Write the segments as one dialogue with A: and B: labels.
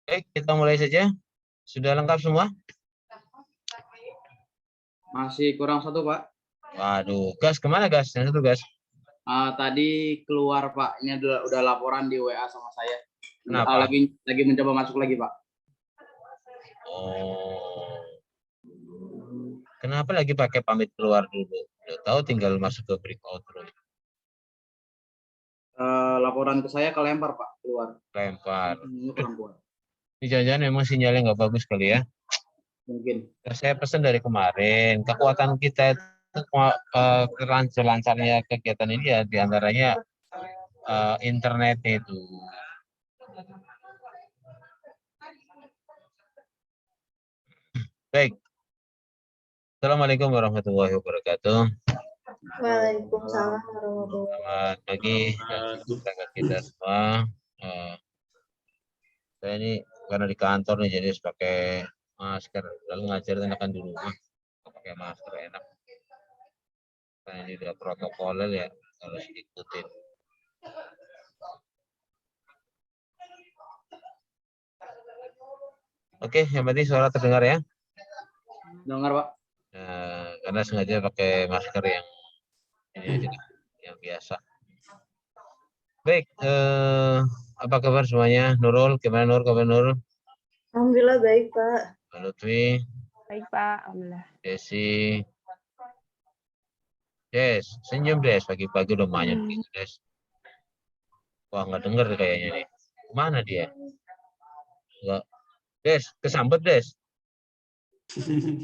A: Baik, kita mulai saja. Sudah lengkap semua?
B: Masih kurang satu, Pak.
A: Waduh, gas kemana gas? Yang satu gas.
B: Tadi keluar, Pak. Ini udah laporan di WA sama saya.
A: Kenapa?
B: Lagi mencoba masuk lagi, Pak.
A: Oh. Kenapa lagi pakai pamit keluar dulu? Udah tahu tinggal masuk ke breakout room.
B: Laporan ke saya kelempar, Pak, keluar.
A: Lempar.
B: Ini kurang kuat.
A: Ini jangan-jangan memang sinyalnya nggak bagus kali ya.
B: Mungkin.
A: Saya pesan dari kemarin, kekuatan kita itu lancarnya kegiatan ini ya diantaranya internet itu. Baik. Assalamualaikum warahmatullahi wabarakatuh.
C: Waalaikumsalam warahmatullahi
A: Selamat pagi rekan kita semua. Saya ini karena di kantor nih jadi harus pakai masker. Lalu ngajar enakan di rumah pakai masker enak. Karena ini udah protokoler ya harus ikutin. Oke, yang penting suara terdengar ya.
B: Dengar, Pak.
A: Karena sengaja pakai masker yang ini aja, yang biasa. Baik, apa kabar semuanya? Nurul, gimana Nur? Kabar Nur?
C: Alhamdulillah baik, Pak.
A: Mbak Lutfi.
D: Baik, Pak. Alhamdulillah.
A: Desi. Des, senyum Des. Pagi-pagi udah manyun gitu Des. Wah, nggak denger kayaknya nih. Kemana dia? Enggak. Des, kesambet Des.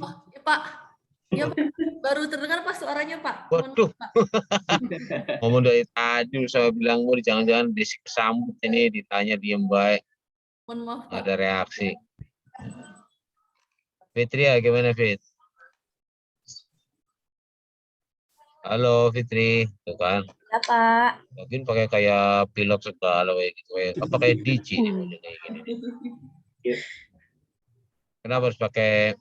E: Oh, ya, Pak. Ya, Pak. Baru terdengar Pak suaranya, Pak.
A: Waduh. Ngomong dari tadi saya bilang mau jangan-jangan Desi kesambet ini ditanya diem baik.
E: Mohon maaf, Pak.
A: Ada reaksi. Fitri ya, gimana Fit? Halo Fitri, tuh kan?
C: Ya, Pak.
A: Mungkin pakai kayak pilot segala kayak gitu, apa kayak DJ kayak gini. Kenapa harus pakai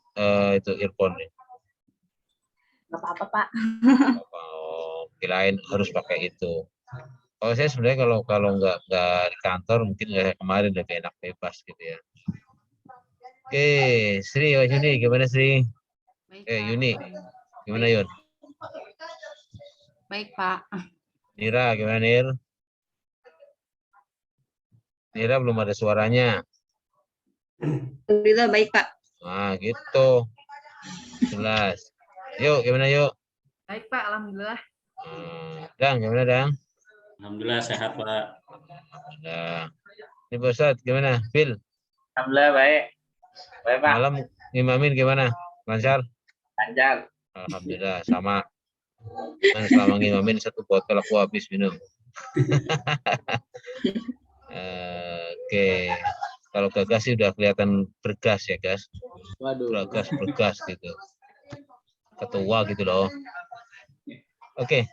A: itu earphone nih?
C: Nggak apa-apa, Pak.
A: Oh, kirain harus pakai itu. Kalau saya sebenarnya kalau nggak di kantor mungkin kayak kemarin lebih enak bebas gitu ya. Oke, Sri, Yuni, gimana Sri?
D: Baik,
A: Yuni, gimana Yun?
D: Baik, Pak.
A: Nira, gimana Nir? Nira belum ada suaranya.
C: Alhamdulillah baik, Pak.
A: Nah, gitu. Jelas. Yuk, gimana yuk?
D: Baik, Pak. Alhamdulillah.
A: Dang, gimana Dang?
F: Alhamdulillah sehat, Pak.
A: Alhamdulillah. Ini Pak Ustadz, gimana? Phil?
F: Alhamdulillah baik.
B: Baik, Pak.
A: Malam ngimamin gimana? Lancar?
B: Lancar.
A: Alhamdulillah sama. Kan selama ngimamin 1 botol aku habis minum. Oke. Kalau Gagas sih udah kelihatan bergas ya, Gas.
B: Waduh.
A: Bergas gitu. Ketua gitu loh. Oke.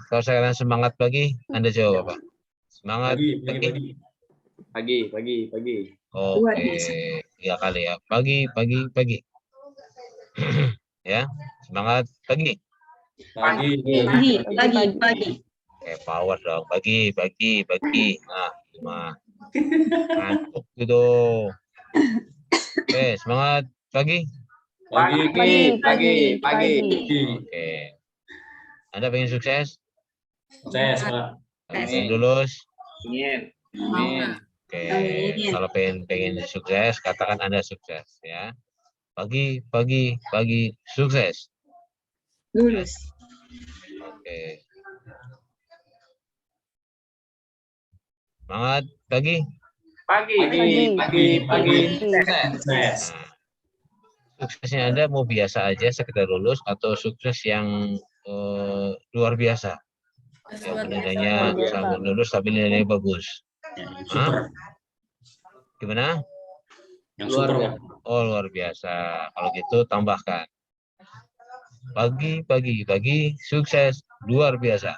A: Kalau saya semangat pagi, Anda jawab apa? Semangat pagi.
B: Pagi.
A: Oke. Ya kali ya. Pagi. Ya. Semangat pagi.
E: Pagi.
A: Oke, power dong. Pagi. Nah, cuma ngantuk gitu. Oke, semangat pagi.
B: Pagi.
A: Oke. Anda pengen sukses?
F: Sukses, Pak.
A: Pengen lulus?
B: Ingin.
A: Oke. Kalau pengen sukses, katakan Anda sukses ya. Pagi, sukses.
C: Lulus.
A: Oke. Semangat pagi.
B: Pagi.
F: Sukses.
A: Nah, suksesnya Anda mau biasa aja sekedar lulus atau sukses yang luar biasa? Yang nilainya sama lulus tapi nilainya bagus.
F: Ya, super.
A: Gimana?
F: Yang super, Pak.
A: Oh, luar biasa. Kalau gitu tambahkan. Pagi, sukses, luar biasa.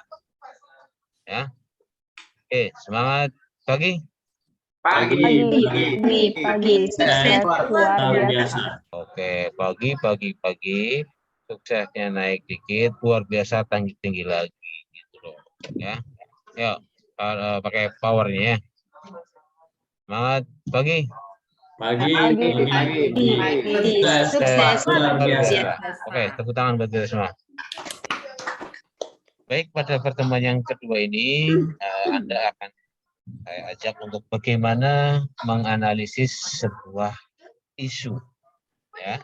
A: Ya. Oke, semangat pagi.
B: Pagi.
F: Sukses, luar biasa.
A: Oke, pagi, suksesnya naik dikit, luar biasa tinggi lagi gitu loh. Ya. Yuk, pakai powernya ya. Semangat pagi.
F: Pagi.
E: Sukses.
F: Luar biasa.
A: Oke, tepuk tangan buat kita semua. Baik, pada pertemuan yang kedua ini Anda akan saya ajak untuk bagaimana menganalisis sebuah isu. Ya.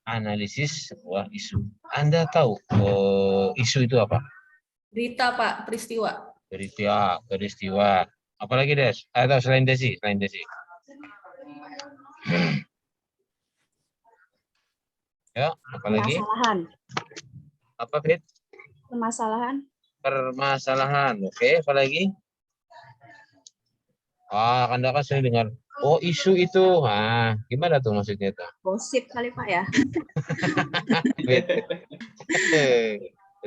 A: Analisis sebuah isu. Anda tahu isu itu apa?
E: Berita, Pak, peristiwa.
A: Peristiwa. Apalagi Des? Atau selain Desi? Ya, apalagi?
C: Permasalahan.
A: Apa, Fit? Permasalahan. Oke, apalagi? Anda kan sering dengar, oh isu itu. Gimana tuh maksudnya tuh?
C: Gosip kali Pak ya.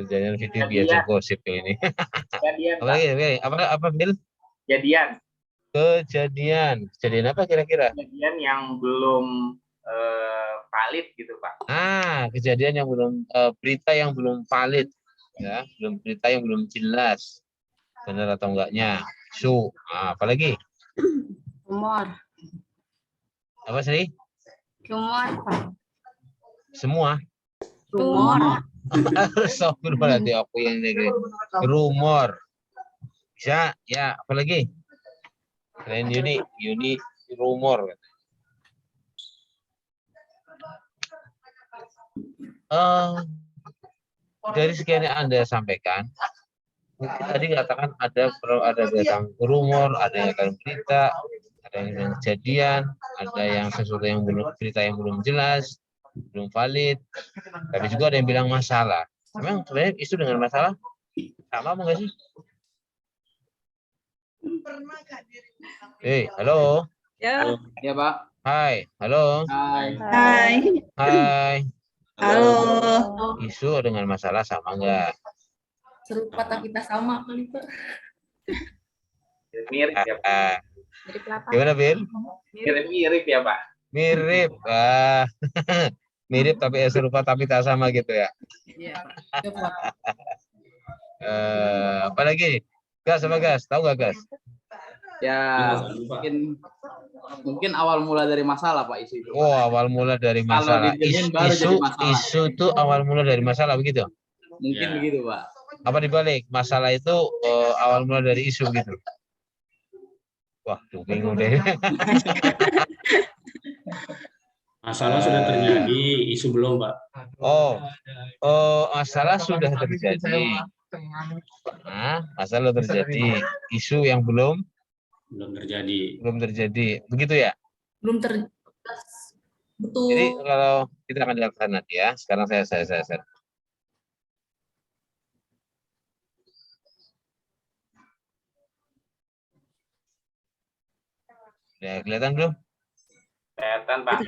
A: Kejadian video biasa gosip ini. Apalagi? Apa, Bill? Kejadian apa kira-kira?
B: Kejadian yang belum valid gitu, Pak.
A: Kejadian yang belum berita yang belum valid ya, berita yang belum jelas benar atau enggaknya. Isu. Apalagi?
D: Rumor.
A: Apa sih?
D: Rumor, Pak.
A: Semua.
D: Rumor.
A: Sopir berarti aku yang negeri. Rumor. Bisa ya, apalagi? Selain Yuni rumor. Dari sekian yang Anda sampaikan, mungkin tadi katakan ada tentang rumor, ada yang tentang berita, ada yang kejadian, ada yang sesuatu yang berita yang belum jelas, belum valid, tapi juga ada yang bilang masalah. Memang sebenarnya isu dengan masalah sama nggak sih? Halo.
C: Ya.
B: Ya, Pak.
A: Hai, halo.
B: Hai.
C: Halo.
A: Isu dengan masalah sama nggak?
E: Serupa tapi tak sama kali, Pak.
B: Mirip ya, Pak.
A: Gimana, Bill?
B: Mirip ya, Pak.
A: Mirip. Mirip tapi serupa tapi tak sama gitu ya.
E: Iya, Pak.
A: Apa lagi? Gas apa gas? Tahu nggak gas?
B: Ya, mungkin awal mula dari masalah, Pak, isu itu.
A: Oh, awal mula dari masalah. Isu itu awal mula dari masalah begitu?
B: Mungkin begitu, Pak.
A: Apa dibalik? Masalah itu awal mula dari isu gitu? Wah, tuh bingung deh.
F: Masalah sudah terjadi, isu belum, Pak.
A: Masalah sudah terjadi. Masalah terjadi. Isu yang belum
F: Belum terjadi.
A: Begitu ya?
E: belum terjelas betul.
A: Jadi kalau kita akan lihat nanti ya. Sekarang saya share. Ya, kelihatan belum?
F: Kelihatan, Pak.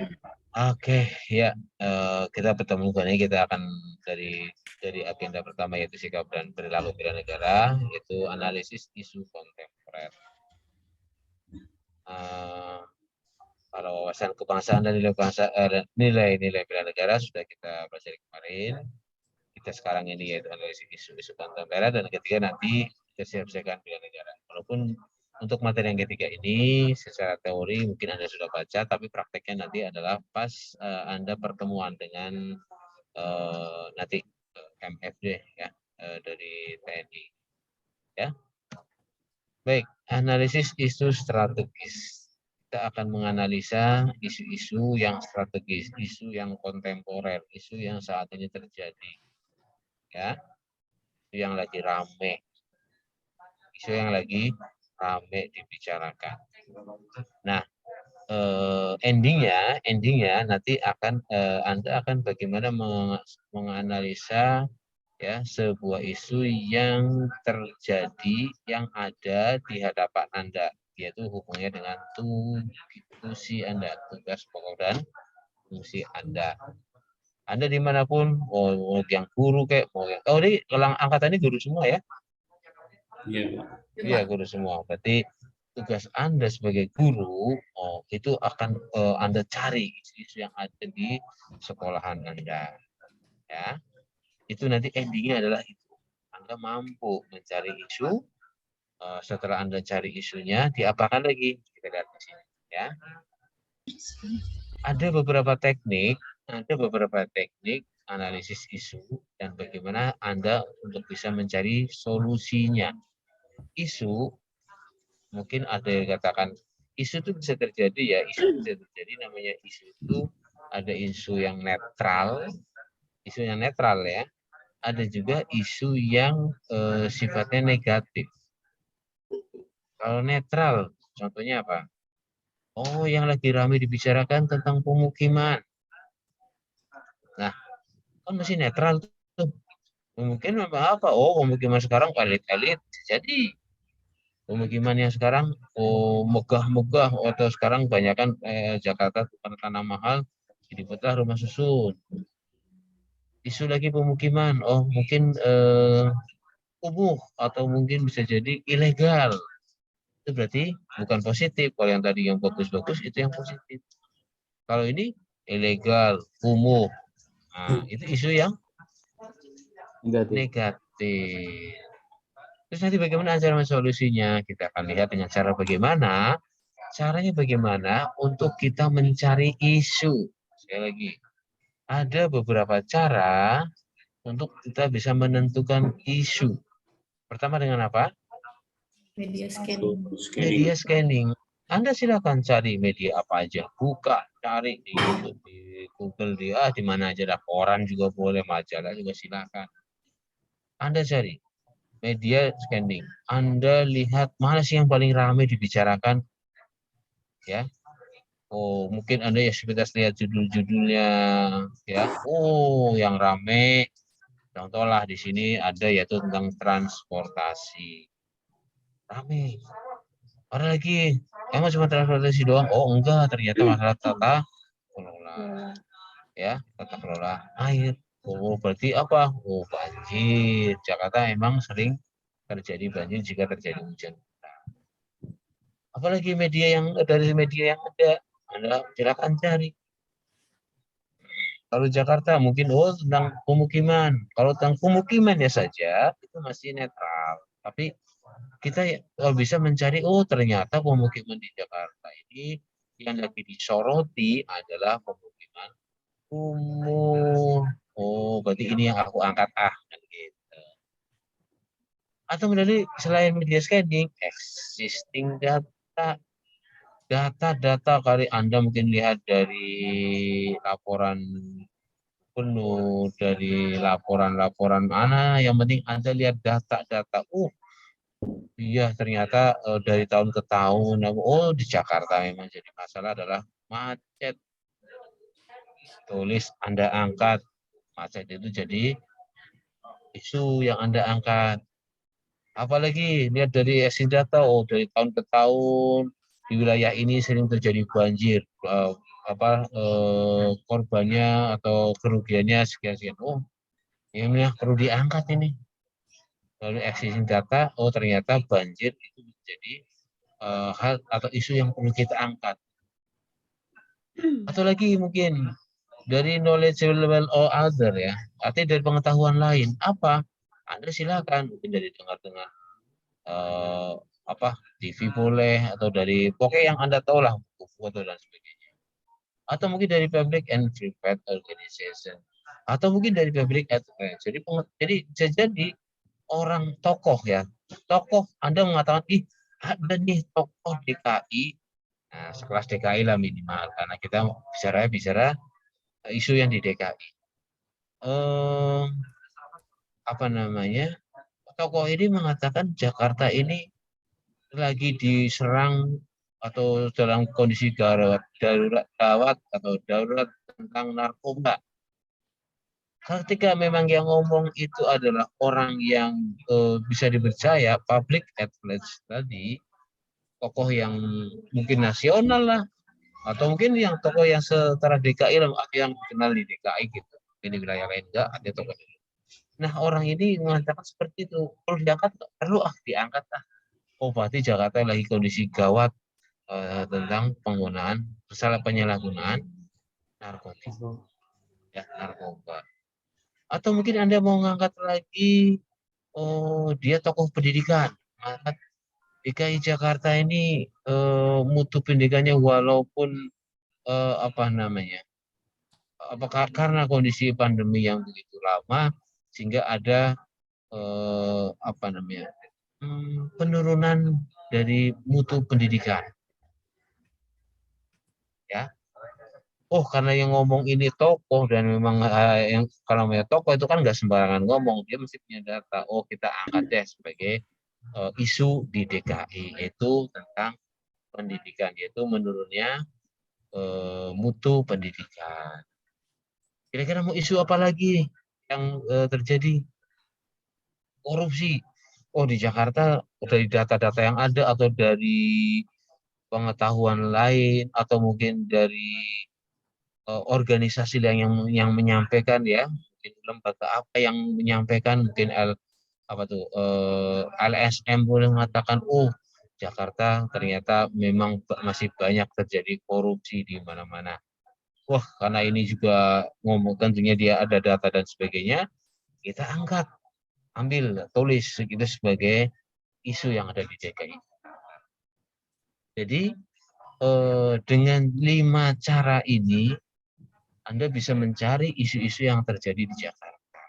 A: Oke, ya kita pertemukan ini kita akan dari agenda pertama yaitu sikap dan perilaku bela negara, yaitu analisis isu kontemporer. Para wawasan kebangsaan dan nilai-nilai bela negara sudah kita pelajari kemarin. Kita sekarang ini yaitu analisis isu-isu kontemporer, dan ketiga nanti kita siap-siapkan bela negara. Walaupun untuk materi yang ketiga ini secara teori mungkin Anda sudah baca, tapi prakteknya nanti adalah pas Anda pertemuan dengan nanti MFD ya dari TNI. Ya. Baik, analisis isu strategis. Kita akan menganalisa isu-isu yang strategis, isu yang kontemporer, isu yang saat ini terjadi. Ya. Isu yang lagi rame. Isu yang lagi rame dibicarakan. Nah, endingnya nanti akan Anda akan bagaimana menganalisa ya sebuah isu yang terjadi, yang ada di hadapan Anda, yaitu hubungannya dengan tugas Anda, tugas pokok dan fungsi Anda. Anda dimanapun, mau yang guru kayak mau yang ini angkatan ini guru semua ya?
F: Iya, Pak.
A: Iya, guru semua. Berarti tugas Anda sebagai guru itu akan Anda cari isu-isu yang ada di sekolahan Anda. Ya. Itu nanti endingnya adalah itu. Anda mampu mencari isu, setelah Anda cari isunya, diapakan lagi? Kita lihat di sini. Ya. Ada beberapa teknik analisis isu dan bagaimana Anda untuk bisa mencari solusinya. Isu mungkin ada yang katakan isu itu bisa terjadi ya, isu bisa terjadi, namanya isu itu ada isu yang netral ya, ada juga isu yang sifatnya negatif. Kalau netral contohnya apa? Oh, yang lagi ramai dibicarakan tentang pemukiman. Nah, kan masih netral tuh. Pemukiman apa? Oh, pemukiman sekarang elit-elit. Jadi pemukiman yang sekarang megah-megah, atau sekarang kebanyakan Jakarta bukan tanah mahal, jadi betah rumah susun. Isu lagi pemukiman, oh mungkin kumuh atau mungkin bisa jadi ilegal. Itu berarti bukan positif. Kalau yang tadi yang bagus-bagus itu yang positif. Kalau ini ilegal, kumuh, nah, itu isu yang negatif. Terus nanti bagaimana cara solusinya? Kita akan lihat dengan cara bagaimana. Caranya bagaimana untuk kita mencari isu. Sekali lagi, ada beberapa cara untuk kita bisa menentukan isu. Pertama dengan apa?
E: Media scanning.
A: Media scanning. Anda silakan cari media apa aja. Buka, cari di YouTube, di Google, di mana aja. Koran juga boleh, majalah juga silakan. Anda cari media scanning. Anda lihat mana sih yang paling ramai dibicarakan, ya. Oh, mungkin Anda ya sekitar lihat judul-judulnya, ya. Oh, yang ramai. Contohlah di sini ada yaitu tentang transportasi. Ramai. Ada lagi, emang cuma transportasi doang? Oh, enggak, ternyata masalah tata kelola. Ya, tata kelola air. Oh, berarti apa? Oh, banjir. Jakarta emang sering terjadi banjir jika terjadi hujan. Apalagi media yang dari media yang ada, Anda silakan cari. Kalau Jakarta mungkin tentang pemukiman. Kalau tentang pemukimannya saja itu masih netral. Tapi kita kalau bisa mencari, ternyata pemukiman di Jakarta ini yang lagi disoroti adalah pemukiman kumuh. Oh, berarti ini yang aku angkat gitu. Atau dari selain media scanning, existing data kali Anda mungkin lihat dari laporan penuh, dari laporan mana, yang penting Anda lihat data. Iya ternyata dari tahun ke tahun, di Jakarta memang jadi masalah adalah macet. Tulis Anda angkat. Macet itu jadi isu yang Anda angkat. Apalagi lihat dari exit data, dari tahun ke tahun di wilayah ini sering terjadi banjir. Korbannya atau kerugiannya sekian-sekian. Ini perlu diangkat ini. Lalu existing data, ternyata banjir itu menjadi hal atau isu yang perlu kita angkat. Atau lagi mungkin dari knowledge level or other ya, artinya dari pengetahuan lain. Apa? Anda silakan mungkin dari dengar-dengar TV boleh, atau dari pokoknya yang Anda tahu lah, buku atau dan sebagainya. Atau mungkin dari public and private organization. Atau mungkin dari public advance. Jadi bisa jadi orang tokoh ya. Tokoh Anda mengatakan, ada nih tokoh DKI. Nah, sekelas DKI lah minimal, karena kita bicara isu yang di DKI. Tokoh ini mengatakan Jakarta ini lagi diserang atau dalam kondisi darurat tentang narkoba. Ketika memang yang ngomong itu adalah orang yang bisa dipercaya, public at large tadi, tokoh yang mungkin nasional lah, atau mungkin yang tokoh yang setara DKI lah, yang dikenal di DKI gitu, di wilayah lain enggak ada tokoh. Nah, orang ini mengatakan seperti itu, perlu diangkat, perlu diangkat lah. Berarti Jakarta lagi kondisi gawat tentang penyalahgunaan narkoba. Atau mungkin Anda mau ngangkat lagi, dia tokoh pendidikan. DKI Jakarta ini mutu pendidikannya walaupun apakah karena kondisi pandemi yang begitu lama sehingga ada penurunan dari mutu pendidikan. Ya. Karena yang ngomong ini tokoh, dan memang yang kalau namanya tokoh itu kan nggak sembarangan ngomong, dia mesti punya data. Kita angkat deh sebagai isu di DKI, yaitu tentang pendidikan, yaitu menurunnya mutu pendidikan. Kira-kira mau isu apa lagi yang terjadi? Korupsi. Di Jakarta dari data-data yang ada, atau dari pengetahuan lain, atau mungkin dari organisasi yang menyampaikan ya, mungkin lembaga apa yang menyampaikan, mungkin LSM boleh mengatakan, Jakarta ternyata memang masih banyak terjadi korupsi di mana-mana. Karena ini juga tentunya dia ada data dan sebagainya, kita angkat, ambil, tulis itu sebagai isu yang ada di DKI. Jadi dengan 5 cara ini Anda bisa mencari isu-isu yang terjadi di Jakarta.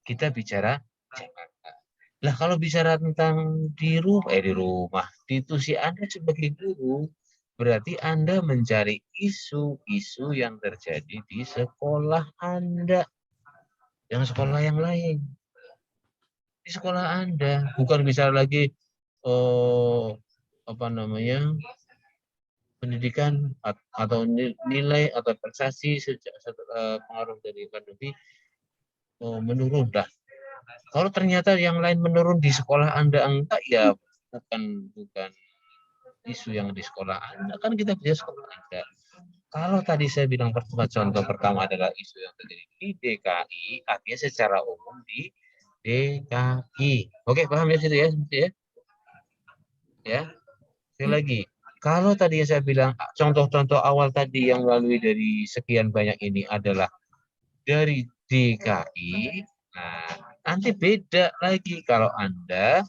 A: Kita bicara Jakarta. Lah kalau bicara tentang di rumah, institusi Anda sebagai guru, berarti Anda mencari isu-isu yang terjadi di sekolah Anda. Yang sekolah yang lain. Di sekolah Anda, bukan bicara lagi pendidikan atau nilai atau prestasi pengaruh dari pandemi menurun. Kalau ternyata yang lain menurun di sekolah Anda enggak, ya bukan isu yang di sekolah Anda, kan kita bisa sekolah Anda. Kalau tadi saya bilang contoh pertama adalah isu yang terjadi di DKI, artinya secara umum di DKI. Oke, paham ya situ ya? Ya. Sekali lagi, kalau tadi yang saya bilang contoh-contoh awal tadi yang melalui dari sekian banyak ini adalah dari DKI, nah nanti beda lagi kalau Anda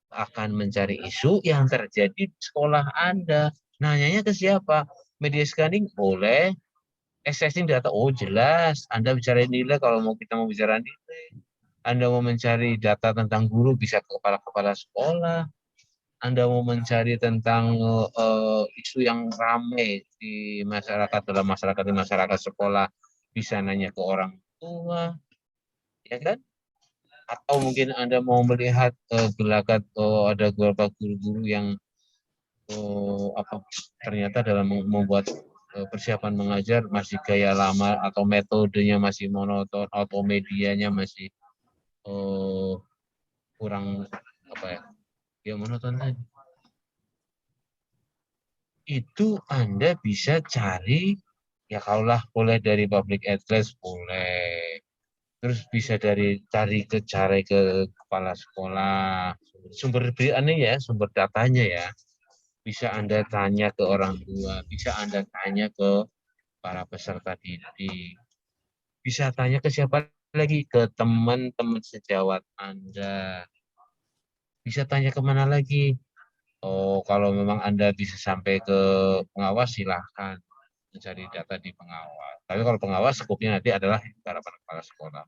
A: akan mencari isu yang terjadi di sekolah Anda. Nanyanya ke siapa? Media scanning boleh, assessing data, jelas. Anda bicara nilai kalau kita mau bicara nilai. Anda mau mencari data tentang guru bisa ke kepala-kepala sekolah. Anda mau mencari tentang isu yang ramai di masyarakat, dalam masyarakat sekolah, bisa nanya ke orang tua, ya kan? Atau mungkin Anda mau melihat gelagat ada beberapa guru-guru yang ternyata dalam membuat persiapan mengajar masih gaya lama atau metodenya masih monoton atau medianya masih kurang monoton tadi. Itu Anda bisa cari ya kalaulah boleh dari public address boleh. Terus bisa cari ke kepala sekolah. Sumber datanya ya. Bisa Anda tanya ke orang tua, bisa Anda tanya ke para peserta didik. Bisa tanya ke siapa lagi? Ke teman-teman sejawat Anda. Bisa tanya kemana lagi? Kalau memang Anda bisa sampai ke pengawas, silahkan mencari data di pengawas. Tapi kalau pengawas, skupnya nanti adalah para kepala sekolah.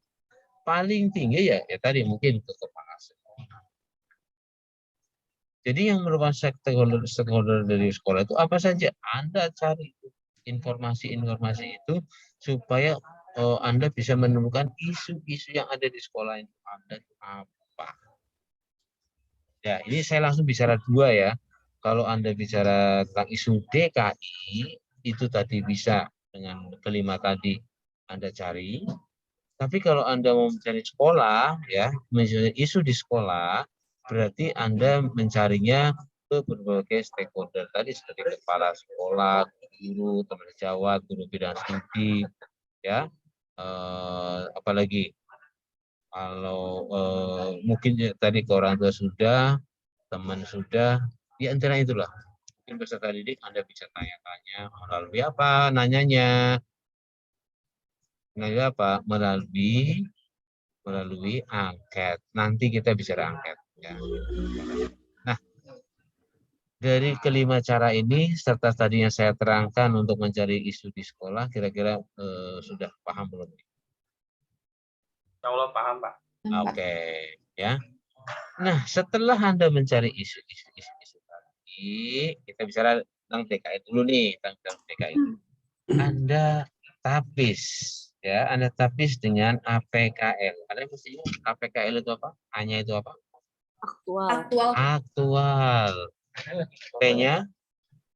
A: Paling tinggi ya tadi mungkin ke kepala sekolah. Jadi yang merupakan stakeholder dari sekolah itu apa saja? Anda cari informasi-informasi itu supaya Anda bisa menemukan isu-isu yang ada di sekolah itu ada apa. Ya, ini saya langsung bicara dua ya. Kalau Anda bicara tentang isu DKI, itu tadi bisa dengan kelima tadi Anda cari. Tapi kalau Anda mau mencari sekolah, ya, mencari isu di sekolah, berarti Anda mencarinya ke berbagai stakeholder tadi seperti kepala sekolah, guru, teman sejawat, guru bidang studi, ya, apalagi kalau mungkin tadi ke orang tua sudah, teman sudah, ya antara itulah. Mungkin peserta didik Anda bisa tanya-tanya melalui apa nanyanya, melalui apa? Melalui angket. Nanti kita bicara angket. Ya. Nah, dari kelima cara ini, serta tadi yang saya terangkan untuk mencari isu di sekolah, kira-kira sudah paham belum?
F: Insya Allah paham, Pak.
A: Oke, ya. Nah, setelah Anda mencari isu-isu tadi, kita bicara tentang DKI dulu nih, tentang DKI. Anda tapis, ya. Anda tapis dengan APKL. Anda mesti APKL itu apa? A-nya itu apa?
E: Aktual.
A: Aktual. P-nya?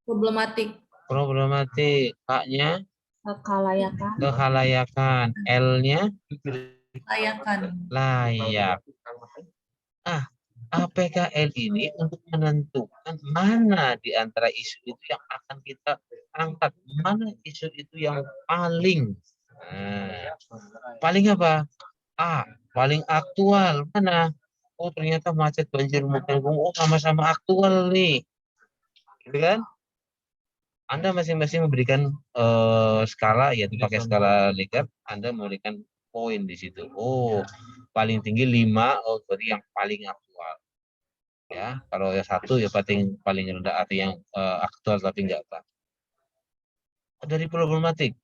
A: Problematik. K-nya? Kehalayakan. L-nya? Layak. APKL ini untuk menentukan mana di antara isu itu yang akan kita angkat. Mana isu itu yang paling paling apa? Paling aktual. Mana? Ternyata macet, banjir, mukim, sama-sama aktual nih. Gitu kan? Anda masing-masing memberikan skala, yaitu pakai skala Likert, Anda memberikan poin di situ. Paling tinggi 5, berarti yang paling aktual. Ya, kalau yang 1 ya paling rendah, arti yang aktual tapi enggak apa. Dari problematik.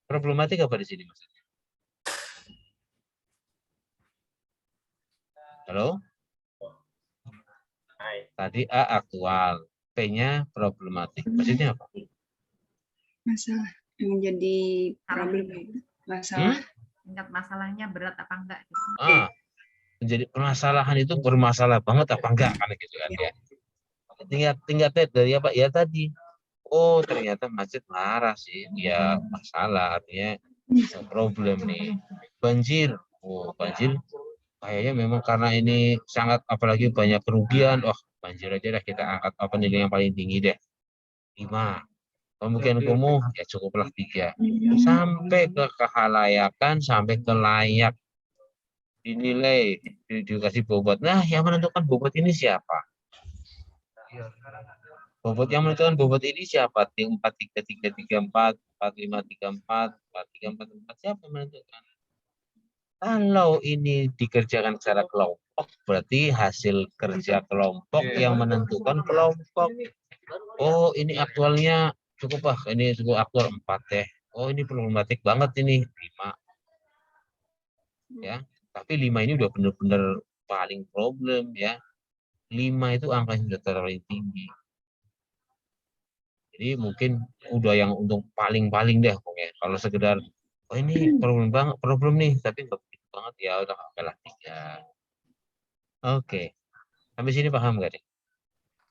A: Problematik apa di sini maksudnya? Halo? Tadi A aktual, P-nya problematik. Maksudnya apa?
C: Masalah yang menjadi problem. Masalah.
D: Tingkat masalahnya berat apa enggak? Gitu.
A: Menjadi permasalahan itu bermasalah banget apa enggak kan gitu kan ya. Tingkatnya dari apa? Ya tadi. Ternyata macet marah sih. Ya masalah, artinya problem nih. Banjir. Banjir kayaknya memang karena ini sangat, apalagi banyak kerugian. Banjir aja dah kita angkat apa nilai yang paling tinggi deh. 5. Pemukiman kumuh ya cukuplah 3. Sampai ke kehalayakan, sampai ke layak. Dinilai, dikasih bobot. Nah, yang menentukan bobot ini siapa? Bobot yang menentukan bobot ini siapa? 43334, 4534, 4344, siapa yang menentukan? Kalau ini dikerjakan secara kelompok, berarti hasil kerja kelompok yang menentukan kelompok. Ini aktualnya cukup ini cukup aktual 4 deh. Ini problematik banget ini 5. Ya, tapi 5 ini udah benar-benar paling problem ya. 5 itu angkanya sudah terlalu tinggi. Jadi mungkin udah yang untuk paling-paling deh pokoknya. Kalau sekedar ini problem nih, tapi nggak begitu banget ya udah kalah 3. Oke. Sampai sini paham nggak nih?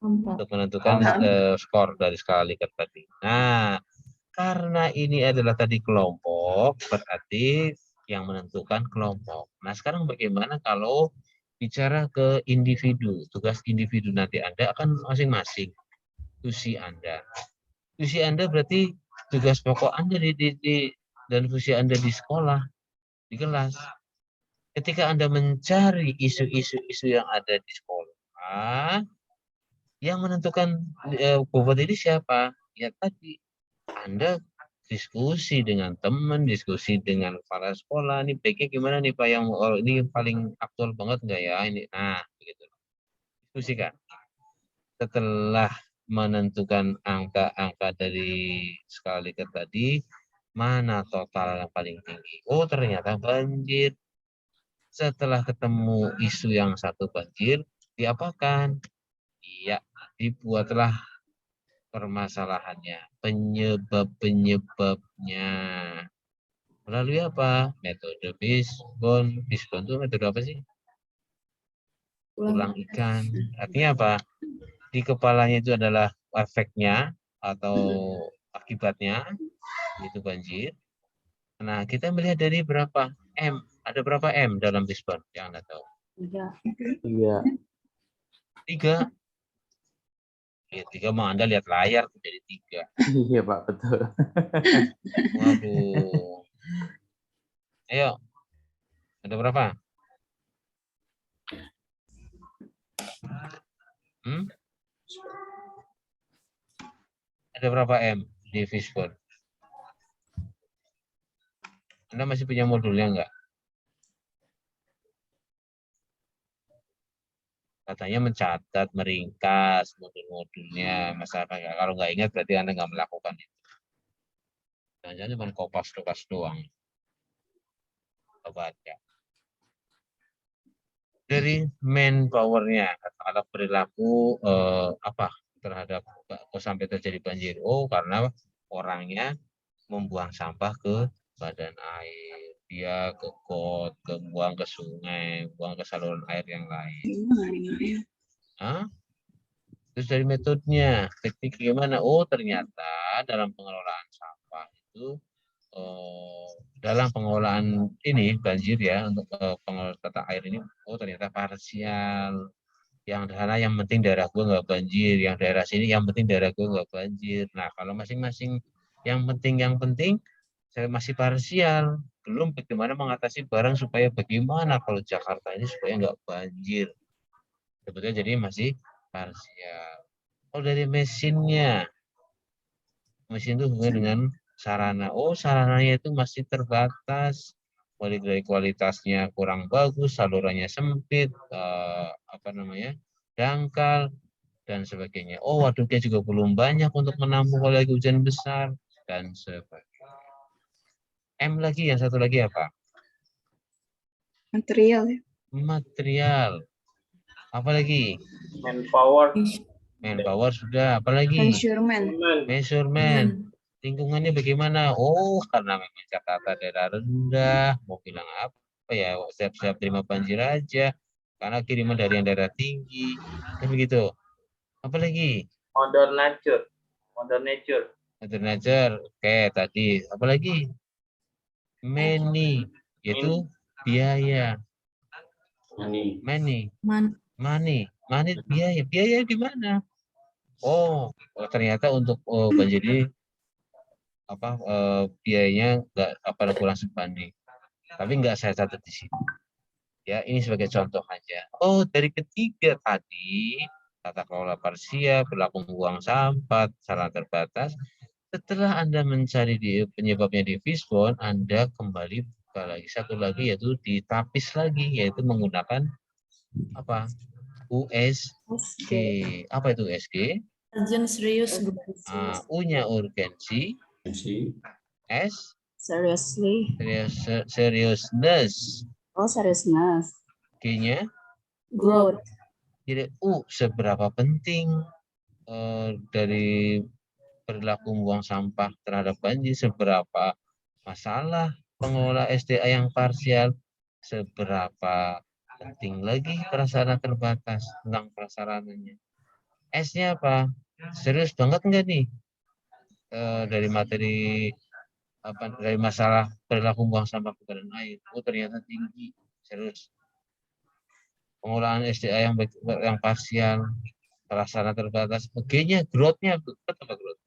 A: untuk menentukan skor dari skala Likert tadi. Nah, karena ini adalah tadi kelompok, berarti yang menentukan kelompok. Nah, sekarang bagaimana kalau bicara ke individu? Tugas individu nanti Anda akan masing-masing. Tusi Anda. Tusi Anda berarti tugas pokok Anda dan fungsi Anda di sekolah, di kelas. Ketika Anda mencari isu-isu yang ada di sekolah, yang menentukan bobot ini siapa? Ya tadi Anda diskusi dengan teman, diskusi dengan kepala sekolah. Ini baiknya gimana nih Pak? Yang ini paling aktual banget nggak ya? Ini, nah, begitu. Diskusikan. Setelah menentukan angka-angka dari skala Likert tadi, mana total yang paling tinggi? Oh, ternyata banjir. Setelah ketemu isu yang satu banjir, diapakan? Iya, dibuatlah permasalahannya, penyebab-penyebabnya. Melalui apa? Metode Fishbone. Fishbone itu metode apa sih? Tulang ikan. Artinya apa? Di kepalanya itu adalah efeknya atau akibatnya, itu banjir. Nah, kita melihat dari berapa M. Ada berapa M dalam Fishbone yang Anda tahu?
B: 3.
A: 3. Ya, 3 mau Anda lihat layar jadi 3.
B: Iya Pak, betul.
A: Waduh. Ayo. Ada berapa? Ada berapa M di Fishbone? Anda masih punya modulnya enggak? Katanya mencatat, meringkas modul-modulnya. Masalah kalau nggak ingat berarti Anda nggak melakukan itu. Jangan-jangan cuma kopas doang. Coba baca. Dari manpower-nya, katakanlah perilaku apa terhadap kok sampai terjadi banjir? Oh, karena orangnya membuang sampah ke badan air, dia ke got, buang ke sungai, buang ke saluran air yang lain. Hah? Terus dari metodenya, teknik gimana? Oh, ternyata dalam pengelolaan sampah itu dalam pengelolaan ini banjir ya untuk pengelolaan tata air ini, oh ternyata parsial. Yang daerah yang penting daerah gue nggak banjir, yang daerah sini yang penting daerah gue nggak banjir. Nah kalau masing-masing yang penting saya masih parsial, belum bagaimana mengatasi barang supaya bagaimana kalau Jakarta ini supaya nggak banjir. Sebetulnya jadi masih parsial. Oh dari mesinnya, mesin itu hubungan dengan sarana. Oh sarananya itu masih terbatas, mulai dari kualitasnya kurang bagus, salurannya sempit, dangkal dan sebagainya. Oh waduknya juga belum banyak untuk menampung kalau lagi hujan besar dan sebagainya. M lagi, yang satu lagi apa?
C: Material ya.
A: Material. Apa lagi? Manpower sudah. Apa lagi? Measurement. Lingkungannya bagaimana? Oh, karena memang Jakarta daerah rendah. Mau bilang apa ya? Siap-siap terima banjir aja. Karena kiriman dari yang daerah tinggi. Kan begitu. Apa lagi?
B: Modern nature.
A: Modern nature. Oke, tadi. Apa lagi? Money. Yaitu biaya. Money biaya. Biaya di mana? Oh, ternyata untuk banjir ini biayanya nggak kurang sebanding. Tapi nggak saya catat di sini. Ya, ini sebagai contoh aja. Oh, dari ketiga tadi, tata kelola parsial, perilaku membuang sampah, sarana terbatas. Setelah Anda mencari penyebabnya di Fishbone, Anda kembali buka lagi. Satu lagi yaitu ditapis lagi, yaitu menggunakan apa? USG. Apa itu USG?
E: Urgent serius.
A: U-nya urgensi. S. Seriousness.
G: Oh, seriousness.
A: G-nya
G: Growth.
A: Jadi seberapa penting dari perilaku membuang sampah terhadap banjir, seberapa masalah pengelola SDA yang parsial, seberapa penting lagi prasarana terbatas tentang prasarananya. S-nya apa? Serius banget enggak nih? Dari materi dari masalah perilaku buang sampah ke badan air. Oh ternyata tinggi, serius. Pengolahan SDA yang parsial, terlaksana terbatas. G-nya growth-nya apa growth?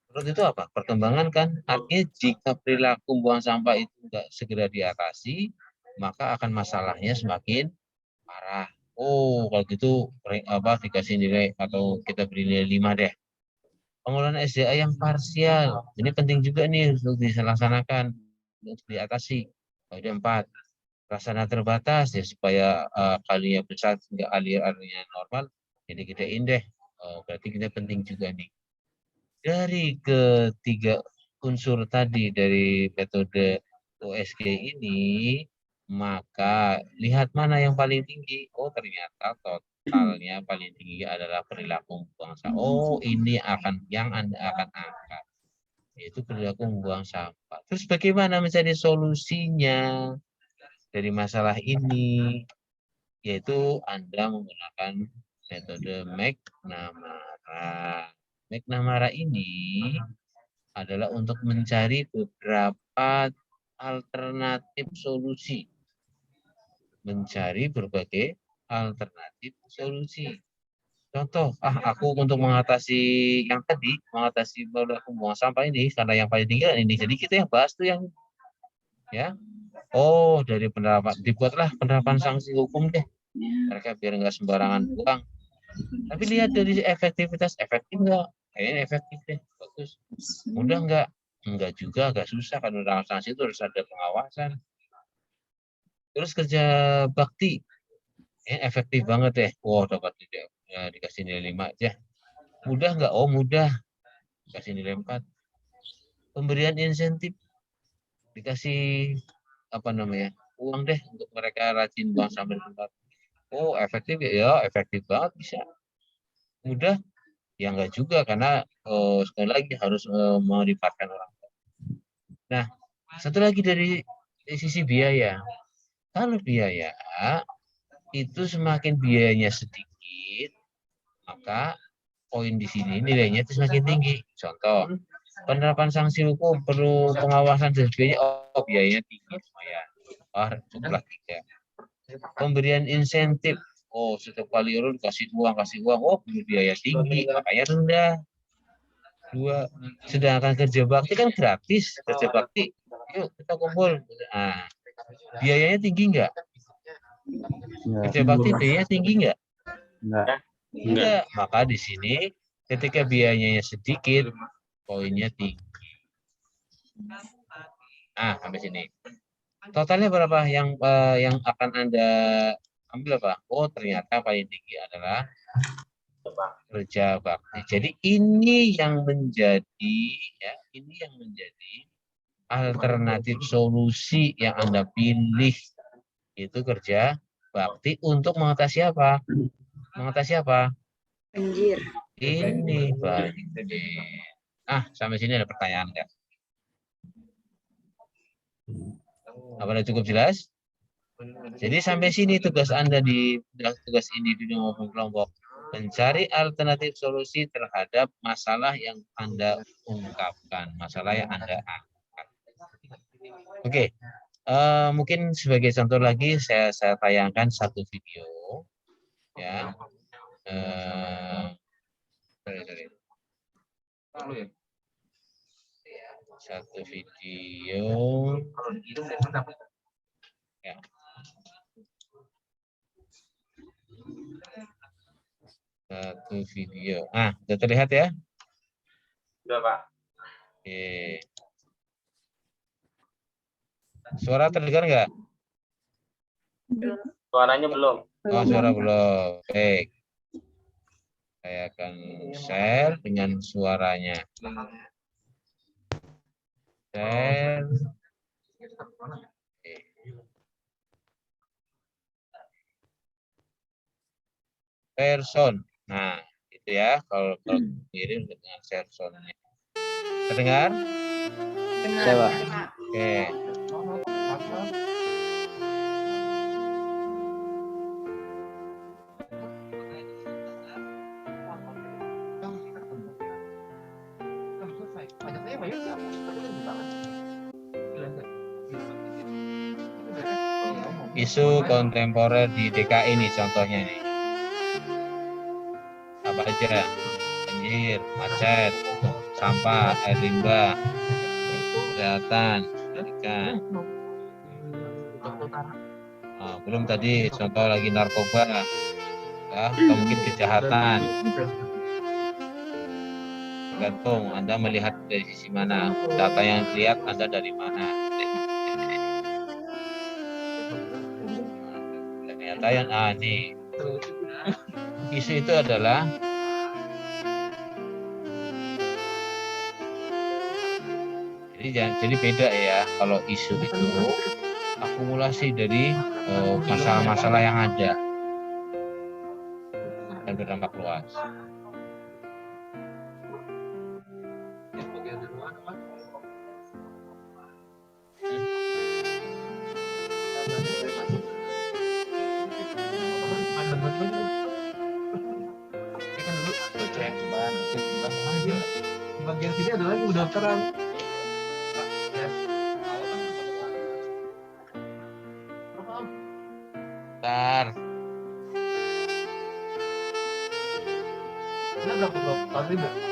A: Growth itu apa? Perkembangan kan. Artinya jika perilaku buang sampah itu enggak segera diatasi, maka akan masalahnya semakin parah. Oh, kalau gitu dikasih nilai atau kita beri nilai 5 deh. Pengolahan SDA yang parsial. Ini penting juga nih untuk dilaksanakan, untuk diatasi. Ada 4. Pelaksana terbatas ya supaya kalinya besar sehingga alir-alirnya normal. Jadi gedein deh. Berarti kita penting juga nih. Dari ketiga unsur tadi dari metode OSG ini, maka lihat mana yang paling tinggi. Oh ternyata totalnya paling tinggi adalah perilaku membuang sampah. Oh ini yang Anda akan angkat, yaitu perilaku membuang sampah. Terus bagaimana mencari solusinya dari masalah ini? Yaitu Anda menggunakan metode McNamara. McNamara ini adalah untuk mencari beberapa alternatif solusi. Mencari berbagai alternatif solusi. Contoh, aku untuk mengatasi yang tadi, mengatasi pembuangan sampah ini, karena yang paling tinggi ini, jadi kita yang bahas tuh yang, ya, dari penerapan, dibuatlah penerapan sanksi hukum deh, mereka biar nggak sembarangan buang. Tapi lihat dari efektivitas, efektif nggak? Kayaknya efektif deh, bagus. Mudah nggak? Enggak juga, agak susah, kan penerapan sanksi itu harus ada pengawasan. Terus kerja bakti, efektif banget deh. Dapat dikasih nilai 5 aja. Mudah nggak? Oh mudah, dikasih nilai 4. Pemberian insentif, dikasih uang deh untuk mereka rajin buang sampah di tempat. Oh efektif ya, efektif banget bisa. Mudah? Ya enggak juga, karena sekali lagi harus melibatkan orang. Nah, satu lagi dari sisi biaya. Kalau biaya itu semakin biayanya sedikit, maka poin di sini nilainya itu semakin tinggi. Contoh, penerapan sanksi hukum perlu pengawasan dan sebagainya. Oh, biayanya tinggi lumayan. Cukuplah 3. Pemberian insentif. Oh, setiap kali urun kasih uang. Oh, biaya tinggi, makanya rendah. 2. Sedangkan kerja bakti kan gratis. Kerja bakti, yuk kita kumpul. Nah, biayanya tinggi enggak? Kerja bakti biayanya tinggi enggak? Enggak. Maka di sini ketika biayanya sedikit, poinnya tinggi. Sampai sini. Totalnya berapa yang akan Anda ambil apa? Oh, ternyata paling tinggi adalah kerja bakti. Jadi ini yang menjadi alternatif solusi yang Anda pilih, itu kerja bakti untuk mengatasi apa?
C: Banjir.
A: Ini banjir. Sampai sini ada pertanyaan nggak? Apakah cukup jelas? Jadi sampai sini tugas Anda tugas individu maupun kelompok, mencari alternatif solusi terhadap masalah yang Anda ungkapkan, masalah yang Anda angkat. Oke, mungkin sebagai contoh lagi saya tayangkan satu video, ya. Satu video. Ya. Satu video. Sudah terlihat ya?
F: Sudah, Pak.
A: Oke. Suara terdengar nggak?
F: Suaranya belum.
A: Oh, suara belum. Baik. Saya akan share dengan suaranya. Share. Oke. Person. Itu ya kalau kirim dengan personnya. Terdengar?
B: Dengar.
A: Oke. Isu kontemporer di DKI nih contohnya nih. Apa aja? Banjir, macet, sampah, air limbah, kesehatan, pendidikan. Nah, belum tadi contoh lagi narkoba, ya, atau mungkin kejahatan. Tergantung Anda melihat dari sisi mana, data yang dilihat Anda dari mana. Ternyata yang nih isu itu adalah jadi beda ya, kalau isu itu akumulasi dari masalah-masalah yang ada dan berdampak luas.
H: Bagian sini ada lagi pendaftaran.
A: Bentar.
H: Ini berapa? 4.000.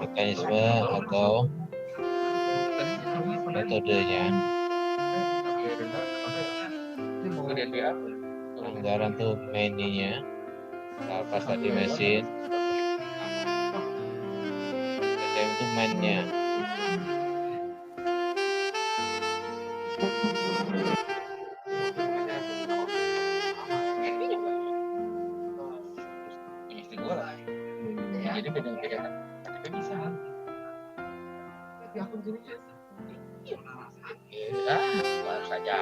A: Mekanisme atau metodenya. Anggaran tuh meninya, pas tadi mesin, SDM itu mainnya.
H: Jadi beda-beda kan? Bisa. Tapi aku sini ya, baru saja.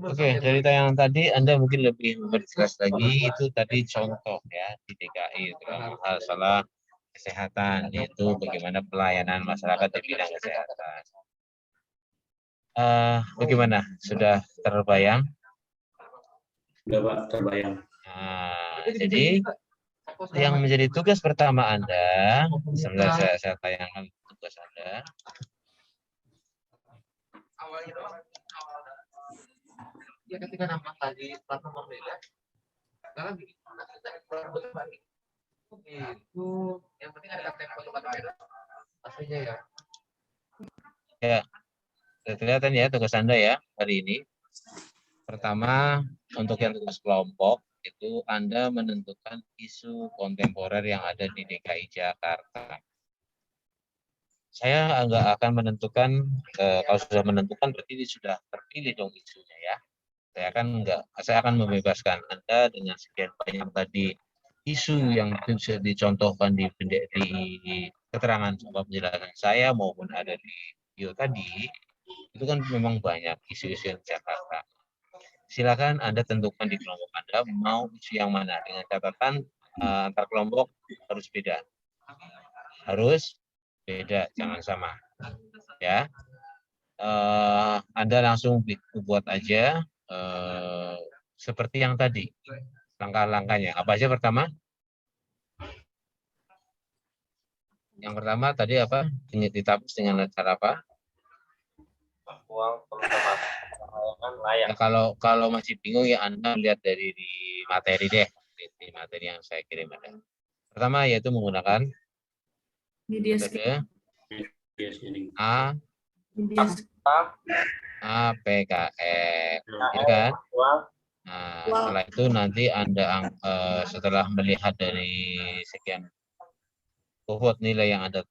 A: Oke, dari tayangan tadi Anda mungkin lebih memperjelas lagi, itu tadi contoh ya di DKI dalam masalah kesehatan, yaitu bagaimana pelayanan masyarakat di bidang kesehatan. Bagaimana? Sudah terbayang?
F: Sudah Pak, terbayang.
A: Nah, jadi yang menjadi tugas pertama Anda, sebenarnya saya tayangkan tugas Anda.
H: Ya ketika nama tadi plat nomor beda, sekarang bikin itu yang penting ada KTP plat beda aslinya ya.
A: Ya, kelihatan ya tugas Anda ya hari ini. Pertama, untuk yang tugas kelompok itu Anda menentukan isu kontemporer yang ada di DKI Jakarta. Saya nggak akan menentukan, kalau sudah menentukan berarti ini sudah terpilih dong isunya ya. Saya akan membebaskan Anda dengan sekian banyak tadi isu yang bisa dicontohkan di keterangan sama penjelasan saya maupun ada di video tadi, itu kan memang banyak isu-isu yang Jakarta. Silakan Anda tentukan di kelompok Anda mau isu yang mana, dengan catatan antar kelompok harus beda. Harus beda, jangan sama. Ya. Anda langsung buat aja seperti yang tadi. Langkah-langkahnya. Apa aja pertama? Yang pertama tadi apa? Ditapis dengan cara apa? Ya, kalau masih bingung ya Anda lihat dari di materi deh. Di materi yang saya kirim ada. Pertama yaitu menggunakan
E: Media
A: metode
F: Yes, APKM, ya kan? Nah, setelah itu nanti Anda setelah melihat dari sekian bobot nilai yang Anda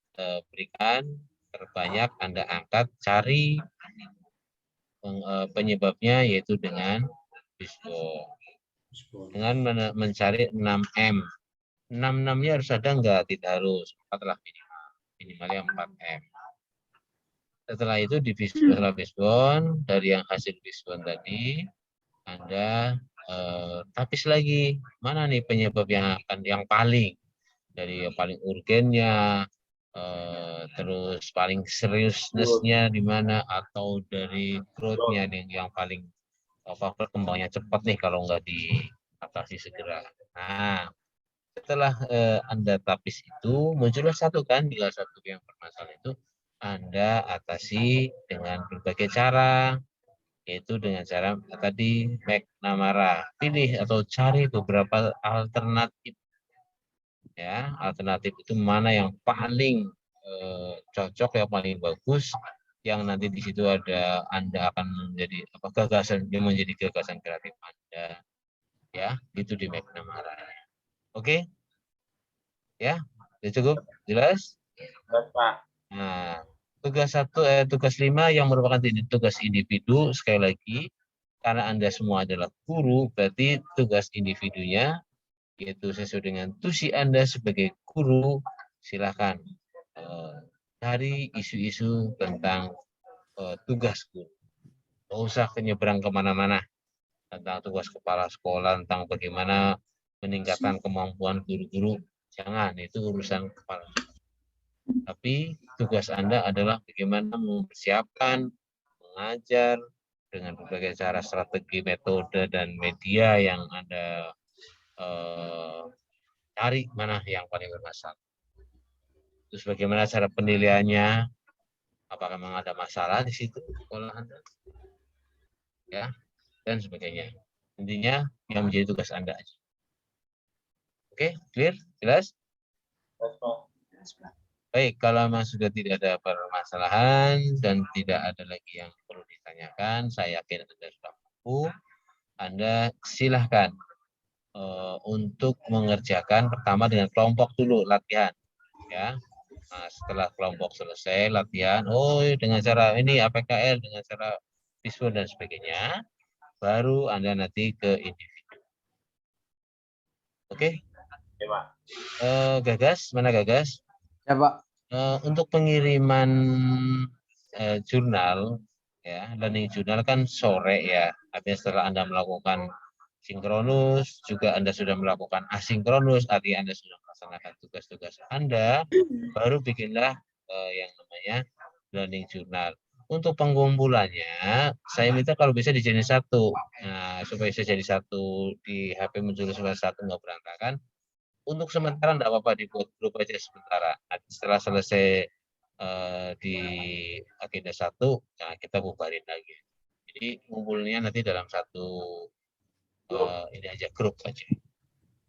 F: berikan, terbanyak Anda angkat, cari penyebabnya yaitu dengan Fishbone. Dengan mencari 6M. 6-nya harus ada enggak? Tidak harus. 4 lah minimal. Minimalnya 4M. Setelah itu di Fishbone, dari yang hasil Fishbone tadi, Anda tapis lagi. Mana nih penyebab yang paling? Dari yang paling urgennya, terus paling seriousness-nya di mana, atau dari growth-nya yang paling perkembangannya cepat nih kalau nggak diatasi segera. Nah, setelah Anda tapis itu, muncullah satu kan, bila satu yang bermasalah itu Anda atasi dengan berbagai cara, yaitu dengan cara tadi McNamara. Pilih atau cari beberapa alternatif. Ya, alternatif itu mana yang paling cocok, yang paling bagus, yang nanti di situ ada Anda akan menjadi gagasan, yang menjadi gagasan kreatif Anda. Ya, itu di McNamara. Oke? Ya, sudah cukup jelas? Nah, tugas 5 yang merupakan tugas individu, sekali lagi, karena Anda semua adalah guru, berarti tugas individunya, yaitu sesuai dengan tusi Anda sebagai guru, silakan cari isu-isu tentang tugas guru. Tidak usah menyeberang kemana-mana tentang tugas kepala sekolah, tentang bagaimana meningkatkan kemampuan guru-guru. Jangan, itu urusan kepala. Tapi tugas Anda adalah bagaimana mempersiapkan, mengajar dengan berbagai cara, strategi, metode, dan media yang Anda cari mana yang paling bermasalah. Terus bagaimana cara penilaiannya? Apakah memang ada masalah di situ sekolah Anda? Ya, dan sebagainya. Intinya yang menjadi tugas Anda aja. Oke, clear? Jelas? Baik, kalau memang sudah tidak ada permasalahan dan tidak ada lagi yang perlu ditanyakan, saya yakin Anda sudah mampu. Anda silahkan untuk mengerjakan pertama dengan kelompok dulu latihan. Ya, nah, setelah kelompok selesai latihan, dengan cara ini APKL, dengan cara Fishbone dan sebagainya, baru Anda nanti ke individu. Oke? Gagas, mana Gagas?
B: Ya Pak.
A: Untuk pengiriman jurnal, ya, learning jurnal kan sore ya. Artinya setelah Anda melakukan sinkronus, juga Anda sudah melakukan asinkronus, artinya Anda sudah melaksanakan tugas-tugas Anda, baru bikinlah yang namanya learning journal. Untuk pengumpulannya, saya minta kalau bisa dijadiin satu. Nah, supaya bisa jadi satu di HP muncul satu nggak berantakan. Untuk sementara enggak apa-apa, dibuat grup aja sementara. Nanti setelah selesai di agenda 1, nah kita bubarin lagi. Jadi ngumpulnya nanti dalam satu ini aja, grup aja.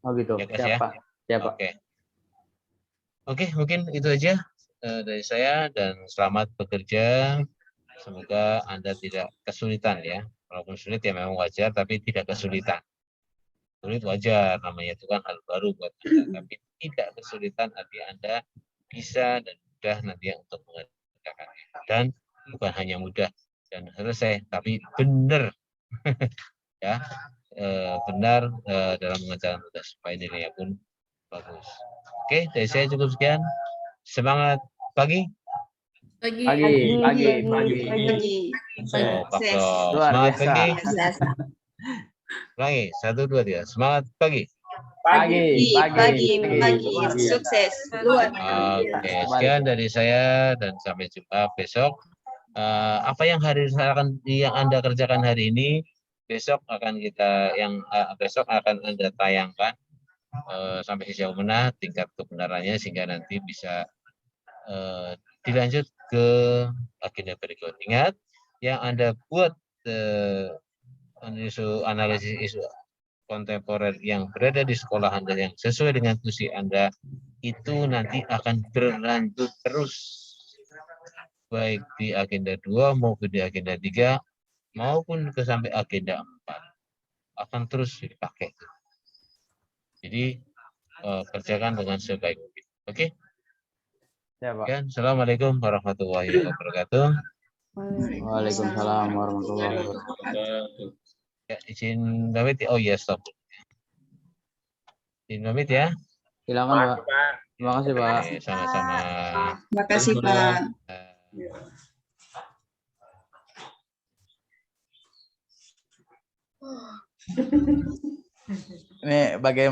B: Oh gitu.
A: Ya, siapa?
B: Siapa?
A: Oke, mungkin itu aja dari saya, dan selamat bekerja. Semoga Anda tidak kesulitan ya. Walaupun sulit ya memang wajar, tapi tidak kesulitan. Sulit wajar, namanya itu kan hal baru buat Anda, tapi tidak kesulitan, artinya Anda bisa dan mudah nanti untuk mengerjakannya. Dan bukan hanya mudah dan selesai, tapi benar ya, benar dalam mengerjakan tugas supaya nilainya pun bagus. Oke, dari saya cukup sekian. Semangat pagi.
C: Pagi.
A: Semangat pagi. Ulangi, 1, 2, 3. Semangat pagi.
B: Pagi.
C: Sukses. Luar.
A: Oke, sekian dari saya dan sampai jumpa besok. Apa yang yang Anda kerjakan hari ini besok akan besok akan Anda tayangkan sampai sejauh mana tingkat kebenarannya sehingga nanti bisa dilanjut ke agenda berikut. Ingat, yang Anda buat analisis isu kontemporer yang berada di sekolah Anda yang sesuai dengan tusi Anda itu nanti akan berlanjut terus baik di agenda 2 maupun di agenda 3 maupun ke sampai agenda 4 akan terus dipakai. Jadi kerjakan dengan sebaik mungkin. Oke?
B: Ya, Pak.
A: Assalamualaikum warahmatullahi wabarakatuh.
B: Waalaikumsalam warahmatullahi wabarakatuh.
A: Ya, izin pamit. Oh iya, stop. Izin pamit ya.
B: Silakan, Pak. Terima kasih, Pak.
A: Oke, sama-sama.
C: Terima kasih, Pak.
B: Ini bagaimana